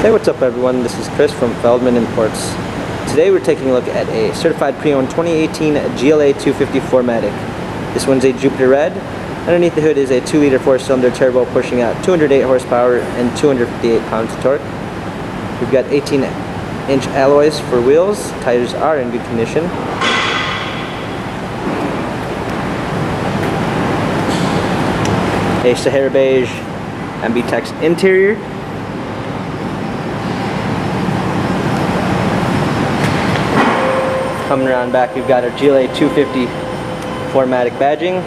Hey, what's up everyone? This is Chris from Feldmann Imports. Today we're taking a look at a certified pre-owned 2018 GLA 250 4MATIC. This one's a Jupiter Red. Underneath the hood is a 2-liter 4-cylinder turbo pushing out 208 horsepower and 258 pounds of torque. We've got 18-inch alloys for wheels. Tires are in good condition. A Sahara beige Ambitex interior. Coming around back, we've got our GLA 250 4MATIC badging,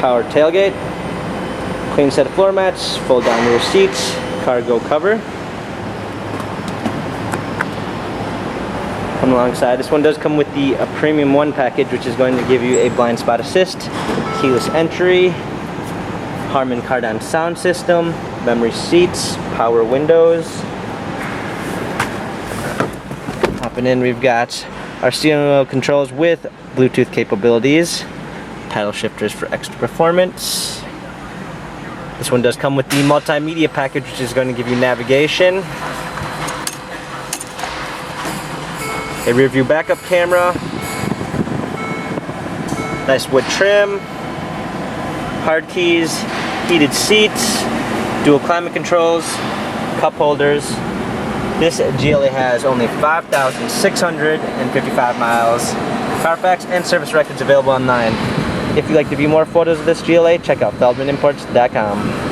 power tailgate, clean set of floor mats, fold down rear seats, cargo cover. Come alongside, this one does come with the Premium 1 package, which is going to give you a blind spot assist, keyless entry, Harman Kardon sound system, memory seats, power windows. Hopping in, we've got our steering wheel controls with Bluetooth capabilities, paddle shifters for extra performance. This one does come with the multimedia package, which is going to give you navigation, a rear view backup camera, nice wood trim, hard keys, heated seats, dual climate controls, cup holders. This GLA has only 5,655 miles. Carfax and service records available online. If you'd like to view more photos of this GLA, check out feldmanimports.com.